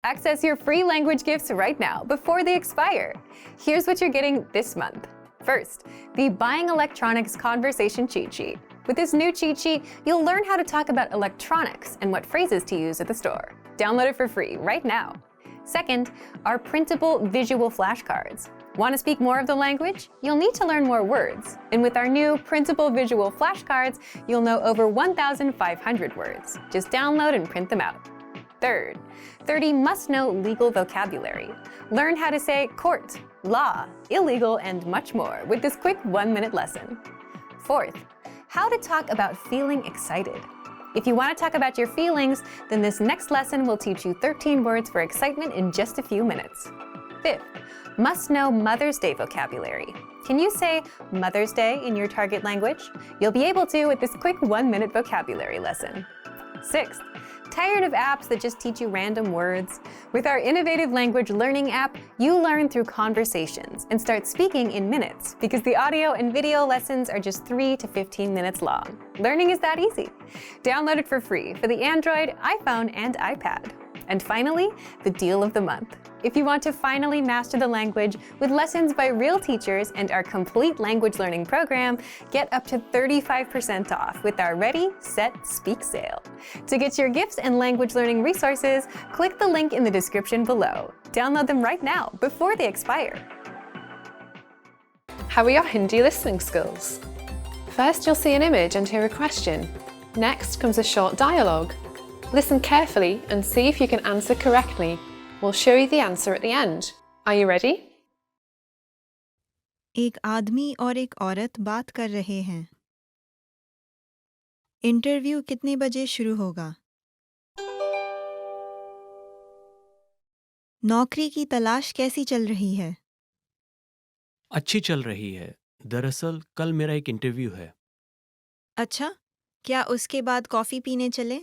Access your free language gifts right now before they expire. Here's what you're getting this month. First, the Buying Electronics Conversation Cheat Sheet. With this new cheat sheet, you'll learn how to talk about electronics and what phrases to use at the store. Download it for free right now. Second, our printable visual flashcards. Want to speak more of the language? You'll need to learn more words. And with our new printable visual flashcards, you'll know over 1,500 words. Just download and print them out. Third, 30 must-know legal vocabulary. Learn how to say court, law, illegal, and much more with this quick 1-minute lesson. Fourth, how to talk about feeling excited. If you want to talk about your feelings, then this next lesson will teach you 13 words for excitement in just a few minutes. Fifth, must-know Mother's Day vocabulary. Can you say Mother's Day in your target language? You'll be able to with this quick 1-minute vocabulary lesson. Sixth, tired of apps that just teach you random words? With our innovative language learning app, you learn through conversations and start speaking in minutes because the audio and video lessons are just 3 to 15 minutes long. Learning is that easy. Download it for free for the Android, iPhone, and iPad. And finally, the deal of the month. If you want to finally master the language with lessons by real teachers and our complete language learning program, get up to 35% off with our Ready, Set, Speak sale. To get your gifts and language learning resources, click the link in the description below. Download them right now before they expire. How are your Hindi listening skills? First, you'll see an image and hear a question. Next comes a short dialogue. Listen carefully and see if you can answer correctly. We'll show you the answer at the end. Are you ready? एक आदमी और एक औरत बात कर रहे हैं। Interview कितने बजे शुरू होगा? नौकरी की तलाश कैसी चल रही है? अच्छी चल रही है। दरअसल कल मेरा एक इंटरव्यू है। अच्छा, क्या उसके बाद कॉफ़ी पीने चले?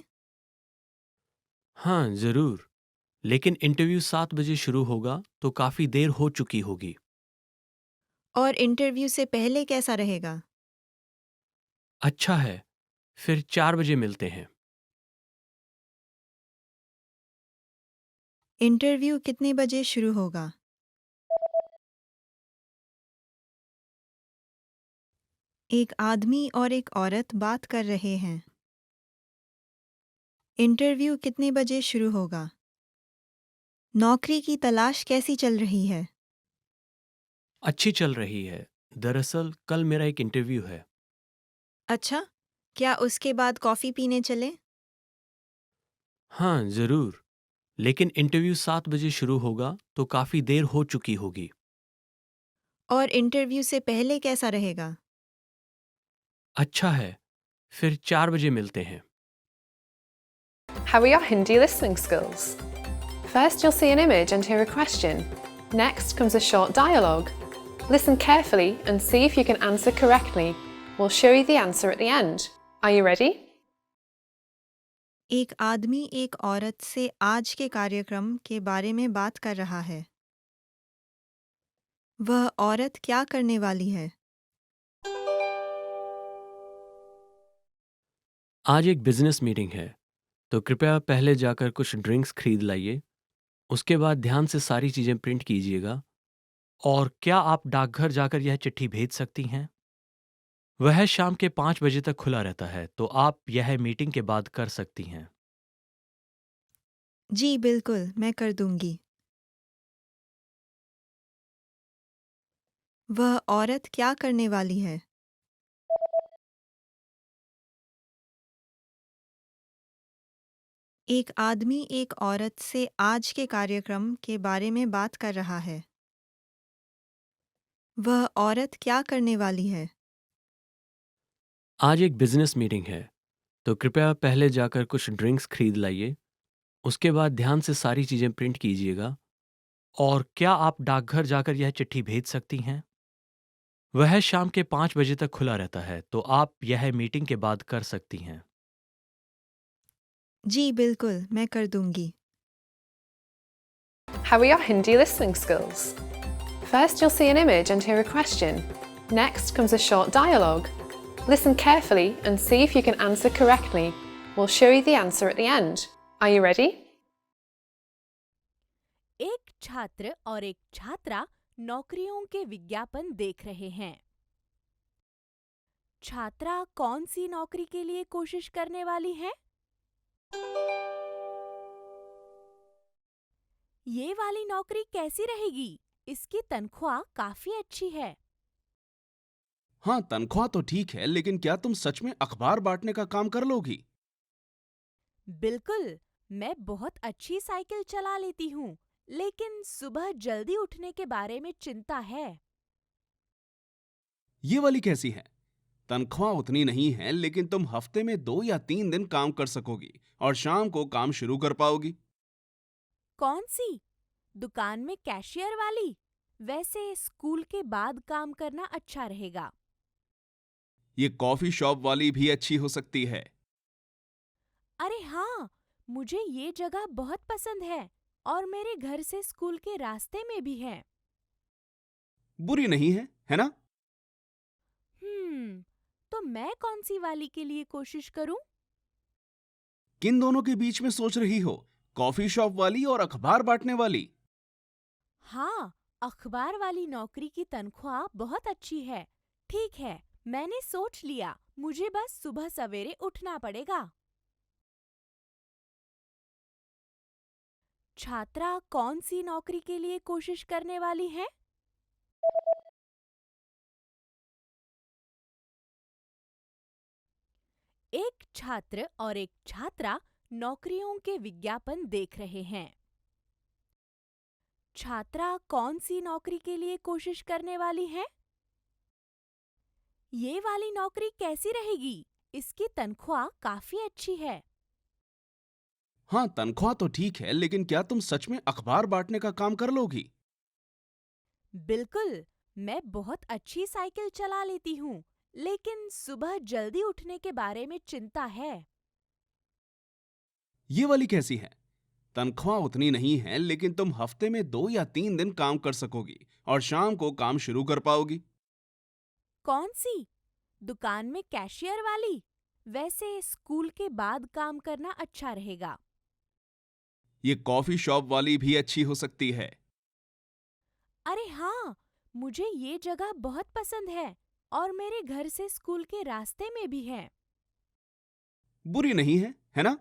हाँ, ज़रूर। लेकिन इंटरव्यू 7 बजे शुरू होगा तो काफ़ी देर हो चुकी होगी। और इंटरव्यू से पहले कैसा रहेगा? अच्छा है। फिर 4 बजे मिलते हैं। इंटरव्यू कितने बजे शुरू होगा? एक आदमी और एक औरत बात कर रहे हैं। इंटरव्यू कितने बजे शुरू होगा? नौकरी की तलाश कैसी चल रही है? अच्छी चल रही है। दरअसल कल मेरा एक इंटरव्यू है। अच्छा, क्या उसके बाद कॉफ़ी पीने चले? हाँ, ज़रूर। लेकिन इंटरव्यू 7 बजे शुरू होगा तो काफ़ी देर हो चुकी होगी। और इंटरव्यू से पहले कैसा रहेगा? अच्छा है। फिर 4 बजे मिलते हैं। How are your Hindi listening skills? First, you'll see an image and hear a question. Next comes a short dialogue. Listen carefully and see if you can answer correctly. We'll show you the answer at the end. Are you ready? एक आदमी एक औरत से आज के कार्यक्रम के बारे में बात कर रहा है। वह औरत क्या करने वाली है? आज एक बिजनेस मीटिंग है, तो कृपया पहले जाकर कुछ ड्रिंक्स खरीद लाइए। उसके बाद ध्यान से सारी चीज़ें प्रिंट कीजिएगा। और क्या आप डाकघर जाकर यह चिट्ठी भेज सकती हैं? वह शाम के 5 बजे तक खुला रहता है, तो आप यह मीटिंग के बाद कर सकती हैं। जी बिल्कुल, मैं कर दूंगी। वह औरत क्या करने वाली है? एक आदमी एक औरत से आज के कार्यक्रम के बारे में बात कर रहा है। वह औरत क्या करने वाली है? आज एक बिजनेस मीटिंग है, तो कृपया पहले जाकर कुछ ड्रिंक्स खरीद लाइए। उसके बाद ध्यान से सारी चीज़ें प्रिंट कीजिएगा। और क्या आप डाकघर जाकर यह चिट्ठी भेज सकती हैं? वह शाम के 5 बजे तक खुला रहता है, तो आप यह मीटिंग के बाद कर सकती हैं। जी बिल्कुल, मैं कर दूंगी। How are your Hindi listening skills? First, you'll see an image and hear a question. Next comes a short dialogue. Listen carefully and see if you can answer correctly. We'll show you the answer at the end. Are you ready? एक छात्र और एक छात्रा नौकरियों के विज्ञापन देख रहे हैं। छात्रा कौन सी नौकरी के लिए कोशिश करने वाली है? ये वाली नौकरी कैसी रहेगी? इसकी तनख्वाह काफी अच्छी है। हाँ, तनख्वाह तो ठीक है, लेकिन क्या तुम सच में अखबार बांटने का काम कर लोगी? बिल्कुल, मैं बहुत अच्छी साइकिल चला लेती हूँ, लेकिन सुबह जल्दी उठने के बारे में चिंता है। ये वाली कैसी है? तनख्वाह उतनी नहीं है, लेकिन तुम हफ्ते में 2 या 3 दिन काम कर सकोगी और शाम को काम शुरू कर पाओगी। कौन सी? दुकान में कैशियर वाली? वैसे स्कूल के बाद काम करना अच्छा रहेगा। ये कॉफी शॉप वाली भी अच्छी हो सकती है। अरे हाँ, मुझे ये जगह बहुत पसंद है और मेरे घर से स्कूल के रास्ते में भी है। बुरी नहीं है ना? तो मैं कौन सी वाली के लिए कोशिश करूं? किन दोनों के बीच में सोच रही हो? कॉफी शॉप वाली और अखबार बांटने वाली? हाँ, अखबार वाली नौकरी की तनख्वाह बहुत अच्छी है। ठीक है, मैंने सोच लिया, मुझे बस सुबह सवेरे उठना पड़ेगा। छात्रा कौन सी नौकरी के लिए कोशिश करने वाली है? एक छात्र और एक छात्रा नौकरियों के विज्ञापन देख रहे हैं। छात्रा कौन सी नौकरी के लिए कोशिश करने वाली है? ये वाली नौकरी कैसी रहेगी? इसकी तनख्वाह काफी अच्छी है। हाँ, तनख्वाह तो ठीक है, लेकिन क्या तुम सच में अखबार बांटने का काम कर लोगी? बिल्कुल, मैं बहुत अच्छी साइकिल चला लेती हूँ, लेकिन सुबह जल्दी उठने के बारे में चिंता है। ये वाली कैसी है? तनख्वाह उतनी नहीं है, लेकिन तुम हफ्ते में 2 या 3 दिन काम कर सकोगी और शाम को काम शुरू कर पाओगी। कौन सी? दुकान में कैशियर वाली? वैसे स्कूल के बाद काम करना अच्छा रहेगा। ये कॉफी शॉप वाली भी अच्छी हो सकती है। अरे हाँ, मुझे ये जगह बहुत पसंद है और मेरे घर से स्कूल के रास्ते में भी है। बुरी नहीं है ना?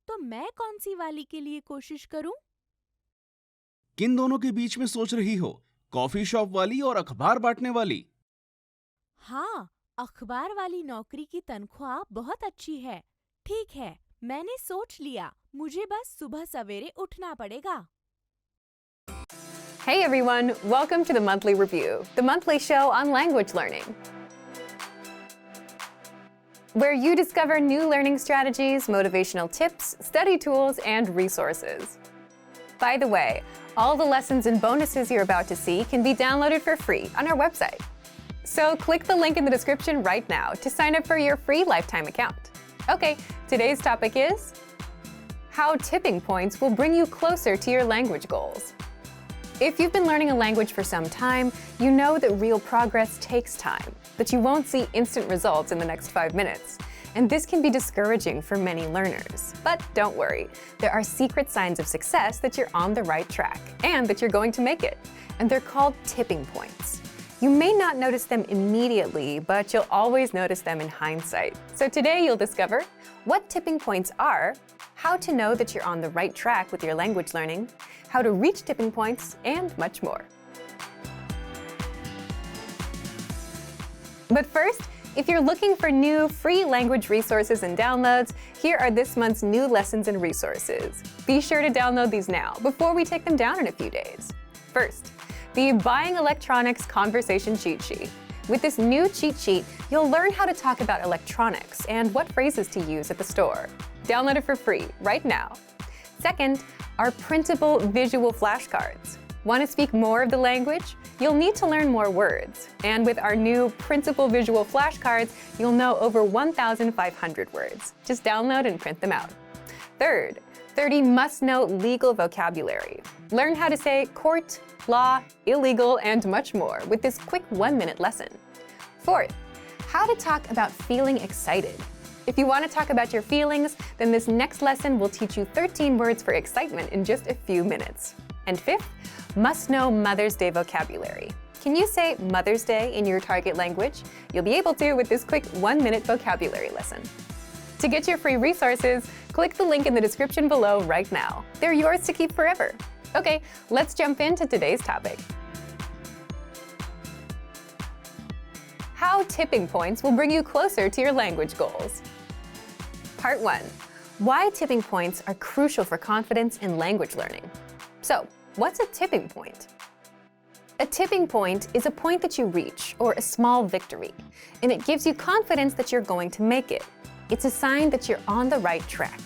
तो मैं कौन सी वाली के लिए कोशिश करूं? किन दोनों के बीच में सोच रही हो? कॉफी शॉप वाली और अखबार बांटने वाली? हाँ, अखबार वाली नौकरी की तनख्वाह बहुत अच्छी है। ठीक है, मैंने सोच लिया, मुझे बस सुबह सवेरे उठना पड़ेगा। Hey everyone, welcome to the Monthly Review, the monthly show on language learning, where you discover new learning strategies, motivational tips, study tools, and resources. By the way, all the lessons and bonuses you're about to see can be downloaded for free on our website. So click the link in the description right now to sign up for your free lifetime account. Okay, today's topic is how tipping points will bring you closer to your language goals. If you've been learning a language for some time, you know that real progress takes time, that you won't see instant results in the next 5 minutes. And this can be discouraging for many learners. But don't worry, there are secret signs of success that you're on the right track and that you're going to make it. And they're called tipping points. You may not notice them immediately, but you'll always notice them in hindsight. So today you'll discover what tipping points are, how to know that you're on the right track with your language learning, how to reach tipping points, and much more. But first, if you're looking for new free language resources and downloads, here are this month's new lessons and resources. Be sure to download these now before we take them down in a few days. First, the Buying Electronics Conversation Cheat Sheet. With this new cheat sheet, you'll learn how to talk about electronics and what phrases to use at the store. Download it for free right now. Second, our printable visual flashcards. Want to speak more of the language? You'll need to learn more words. And with our new printable visual flashcards, you'll know over 1,500 words. Just download and print them out. Third, 30 must-know legal vocabulary. Learn how to say court, law, illegal, and much more with this quick 1-minute lesson. Fourth, how to talk about feeling excited. If you want to talk about your feelings, then this next lesson will teach you 13 words for excitement in just a few minutes. And fifth, must know Mother's Day vocabulary. Can you say Mother's Day in your target language? You'll be able to with this quick 1-minute vocabulary lesson. To get your free resources, click the link in the description below right now. They're yours to keep forever. Okay, let's jump into today's topic. How tipping points will bring you closer to your language goals. Part 1. Why tipping points are crucial for confidence in language learning. So, what's a tipping point? A tipping point is a point that you reach, or a small victory, and it gives you confidence that you're going to make it. It's a sign that you're on the right track.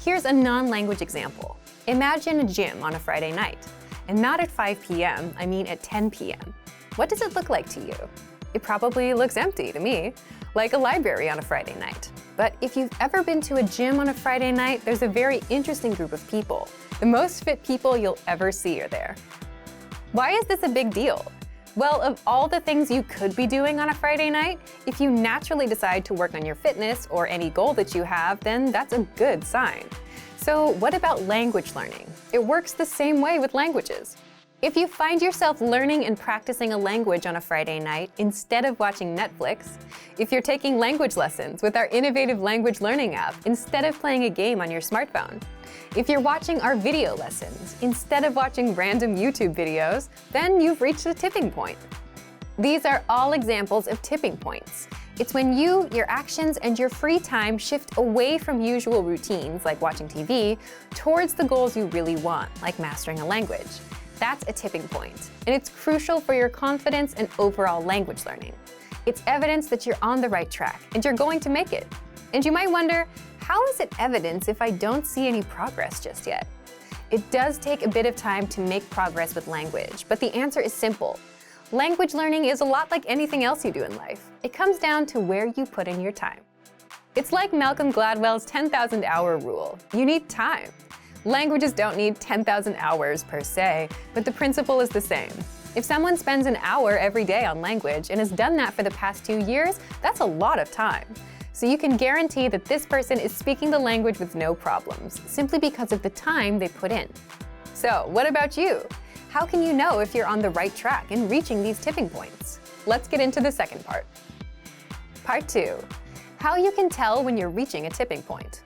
Here's a non-language example. Imagine a gym on a Friday night, and not at 5 p.m., I mean at 10 p.m. What does it look like to you? It probably looks empty to me, like a library on a Friday night. But if you've ever been to a gym on a Friday night, there's a very interesting group of people. The most fit people you'll ever see are there. Why is this a big deal? Well, of all the things you could be doing on a Friday night, if you naturally decide to work on your fitness or any goal that you have, then that's a good sign. So what about language learning? It works the same way with languages. If you find yourself learning and practicing a language on a Friday night instead of watching Netflix, if you're taking language lessons with our innovative language learning app instead of playing a game on your smartphone, if you're watching our video lessons instead of watching random YouTube videos, then you've reached a tipping point. These are all examples of tipping points. It's when you, your actions, and your free time shift away from usual routines like watching TV towards the goals you really want, like mastering a language. That's a tipping point, and it's crucial for your confidence and overall language learning. It's evidence that you're on the right track and you're going to make it. And you might wonder, how is it evidence if I don't see any progress just yet? It does take a bit of time to make progress with language, but the answer is simple. Language learning is a lot like anything else you do in life. It comes down to where you put in your time. It's like Malcolm Gladwell's 10,000-hour rule. You need time. Languages don't need 10,000 hours per se, but the principle is the same. If someone spends an hour every day on language and has done that for the past 2 years, that's a lot of time. So you can guarantee that this person is speaking the language with no problems, simply because of the time they put in. So what about you? How can you know if you're on the right track in reaching these tipping points? Let's get into the second part. Part 2. How you can tell when you're reaching a tipping point.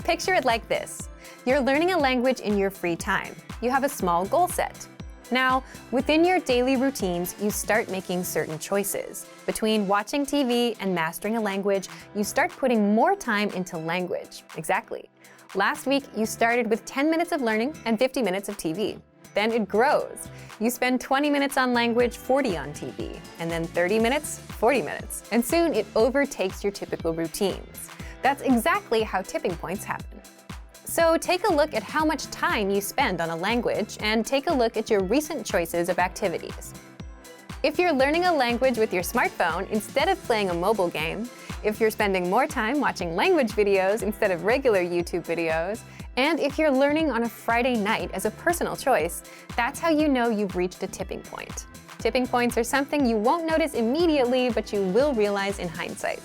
Picture it like this. You're learning a language in your free time. You have a small goal set. Now, within your daily routines, you start making certain choices. Between watching TV and mastering a language, you start putting more time into language. Exactly. Last week, you started with 10 minutes of learning and 50 minutes of TV. Then it grows. You spend 20 minutes on language, 40 on TV, and then 30 minutes, 40 minutes. And soon it overtakes your typical routines. That's exactly how tipping points happen. So take a look at how much time you spend on a language and take a look at your recent choices of activities. If you're learning a language with your smartphone instead of playing a mobile game, if you're spending more time watching language videos instead of regular YouTube videos, and if you're learning on a Friday night as a personal choice, that's how you know you've reached a tipping point. Tipping points are something you won't notice immediately, but you will realize in hindsight.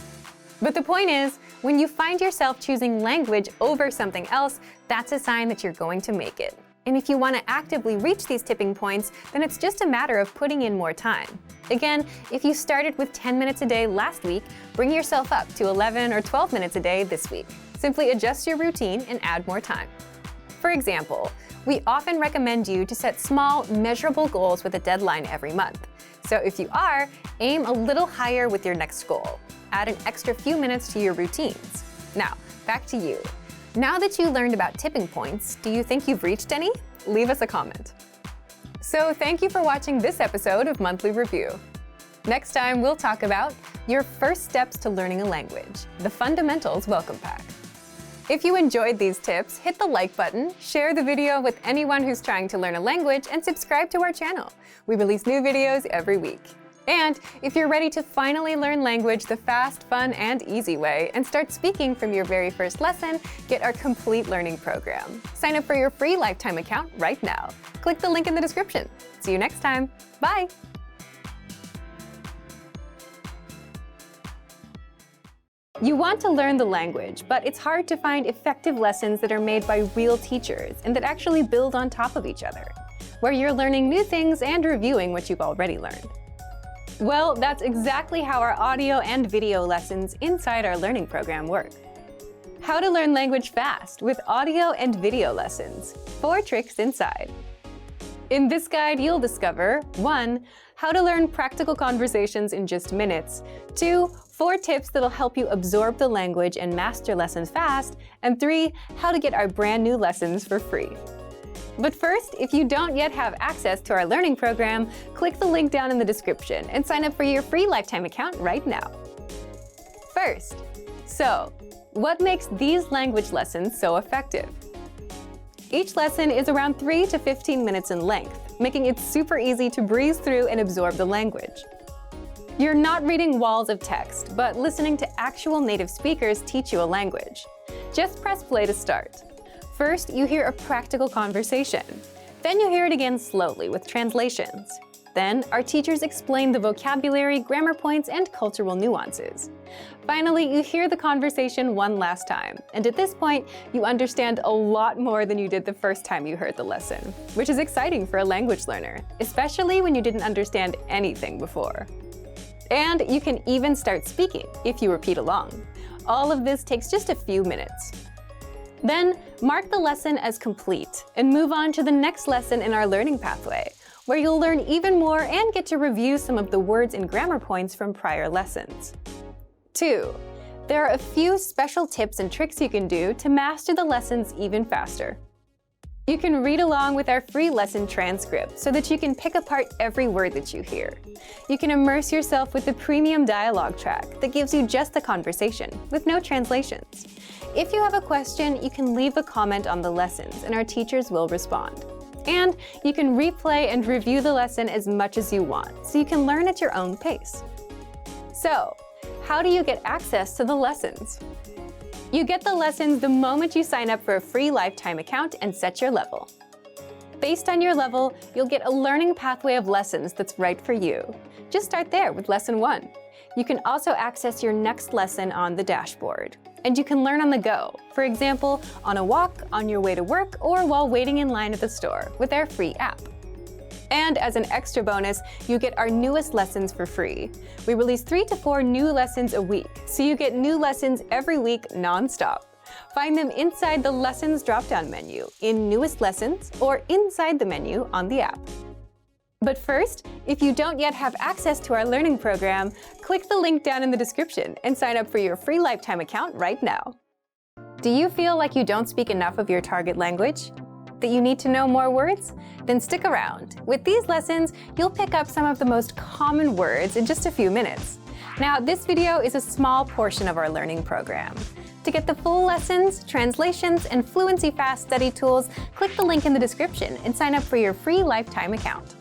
But the point is, when you find yourself choosing language over something else, that's a sign that you're going to make it. And if you want to actively reach these tipping points, then it's just a matter of putting in more time. Again, if you started with 10 minutes a day last week, bring yourself up to 11 or 12 minutes a day this week. Simply adjust your routine and add more time. For example, we often recommend you to set small, measurable goals with a deadline every month. So if you are, aim a little higher with your next goal. Add an extra few minutes to your routines. Now, back to you. Now that you learned about tipping points, do you think you've reached any? Leave us a comment. So thank you for watching this episode of Monthly Review. Next time, we'll talk about your first steps to learning a language, the Fundamentals Welcome Pack. If you enjoyed these tips, hit the like button, share the video with anyone who's trying to learn a language, and subscribe to our channel. We release new videos every week. And if you're ready to finally learn language the fast, fun, and easy way and start speaking from your very first lesson, get our complete learning program. Sign up for your free lifetime account right now. Click the link in the description. See you next time. Bye! You want to learn the language, but it's hard to find effective lessons that are made by real teachers and that actually build on top of each other, where you're learning new things and reviewing what you've already learned. Well, that's exactly how our audio and video lessons inside our learning program work. How to learn language fast with audio and video lessons. 4 tricks inside. In this guide, you'll discover 1. How to learn practical conversations in just minutes. 2. 4 tips that'll help you absorb the language and master lessons fast. And 3. How to get our brand new lessons for free. But first, if you don't yet have access to our learning program, click the link down in the description and sign up for your free lifetime account right now. First, what makes these language lessons so effective? Each lesson is around 3 to 15 minutes in length, making it super easy to breeze through and absorb the language. You're not reading walls of text, but listening to actual native speakers teach you a language. Just press play to start. First, you hear a practical conversation. Then you hear it again slowly with translations. Then, our teachers explain the vocabulary, grammar points, and cultural nuances. Finally, you hear the conversation one last time, and at this point, you understand a lot more than you did the first time you heard the lesson, which is exciting for a language learner, especially when you didn't understand anything before. And you can even start speaking if you repeat along. All of this takes just a few minutes. Then, mark the lesson as complete and move on to the next lesson in our learning pathway, where you'll learn even more and get to review some of the words and grammar points from prior lessons. 2. There are a few special tips and tricks you can do to master the lessons even faster. You can read along with our free lesson transcript so that you can pick apart every word that you hear. You can immerse yourself with the premium dialogue track that gives you just the conversation, with no translations. If you have a question, you can leave a comment on the lessons and our teachers will respond. And you can replay and review the lesson as much as you want, so you can learn at your own pace. So, how do you get access to the lessons? You get the lessons the moment you sign up for a free lifetime account and set your level. Based on your level, you'll get a learning pathway of lessons that's right for you. Just start there with lesson 1. You can also access your next lesson on the dashboard. And you can learn on the go, for example, on a walk, on your way to work, or while waiting in line at the store with our free app. And as an extra bonus, you get our newest lessons for free. We release 3 to 4 new lessons a week, so you get new lessons every week non-stop. Find them inside the Lessons drop-down menu, in Newest Lessons, or inside the menu on the app. But first, if you don't yet have access to our learning program, click the link down in the description and sign up for your free lifetime account right now. Do you feel like you don't speak enough of your target language? That you need to know more words? Then stick around. With these lessons, you'll pick up some of the most common words in just a few minutes. Now, this video is a small portion of our learning program. To get the full lessons, translations, and Fluency Fast study tools, click the link in the description and sign up for your free lifetime account.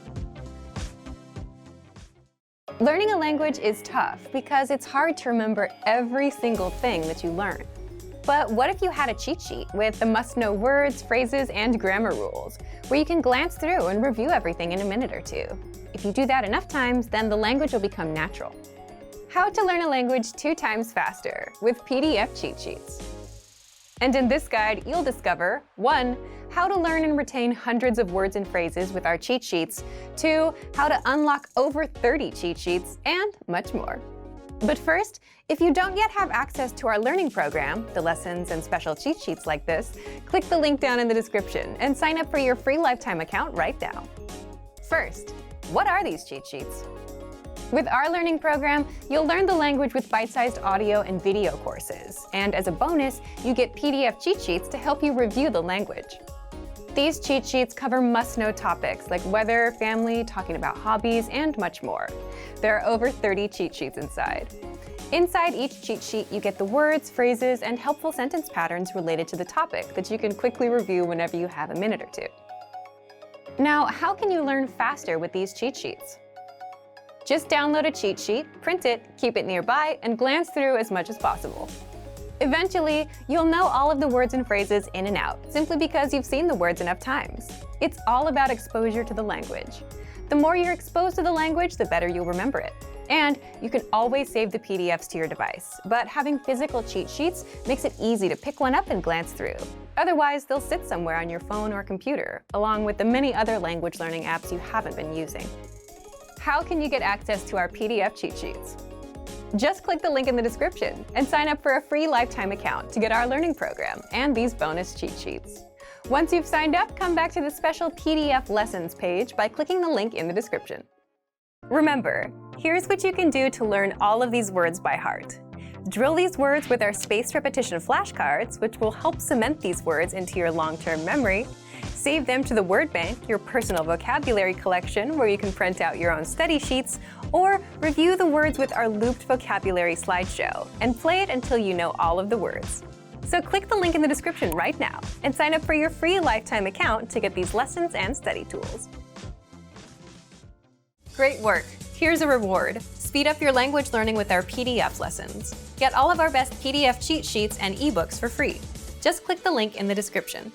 Learning a language is tough because it's hard to remember every single thing that you learn. But what if you had a cheat sheet with the must-know words, phrases, and grammar rules, where you can glance through and review everything in a minute or 2? If you do that enough times, then the language will become natural. How to learn a language 2 times faster with PDF cheat sheets. And in this guide, you'll discover 1. How to learn and retain hundreds of words and phrases with our cheat sheets. 2. How to unlock over 30 cheat sheets, and much more. But first, if you don't yet have access to our learning program, the lessons and special cheat sheets like this, click the link down in the description and sign up for your free lifetime account right now. First, what are these cheat sheets? With our learning program, you'll learn the language with bite-sized audio and video courses. And as a bonus, you get PDF cheat sheets to help you review the language. These cheat sheets cover must-know topics like weather, family, talking about hobbies, and much more. There are over 30 cheat sheets inside. Inside each cheat sheet, you get the words, phrases, and helpful sentence patterns related to the topic that you can quickly review whenever you have a minute or 2. Now, how can you learn faster with these cheat sheets? Just download a cheat sheet, print it, keep it nearby, and glance through as much as possible. Eventually, you'll know all of the words and phrases in and out, simply because you've seen the words enough times. It's all about exposure to the language. The more you're exposed to the language, the better you'll remember it. And you can always save the PDFs to your device, but having physical cheat sheets makes it easy to pick one up and glance through. Otherwise, they'll sit somewhere on your phone or computer, along with the many other language learning apps you haven't been using. How can you get access to our PDF cheat sheets? Just click the link in the description and sign up for a free lifetime account to get our learning program and these bonus cheat sheets. Once you've signed up, come back to the special PDF lessons page by clicking the link in the description. Remember, here's what you can do to learn all of these words by heart. Drill these words with our spaced repetition flashcards, which will help cement these words into your long-term memory. Save them to the Word Bank, your personal vocabulary collection, where you can print out your own study sheets, or review the words with our looped vocabulary slideshow, and play it until you know all of the words. So click the link in the description right now and sign up for your free lifetime account to get these lessons and study tools. Great work! Here's a reward. Speed up your language learning with our PDF lessons. Get all of our best PDF cheat sheets and ebooks for free. Just click the link in the description.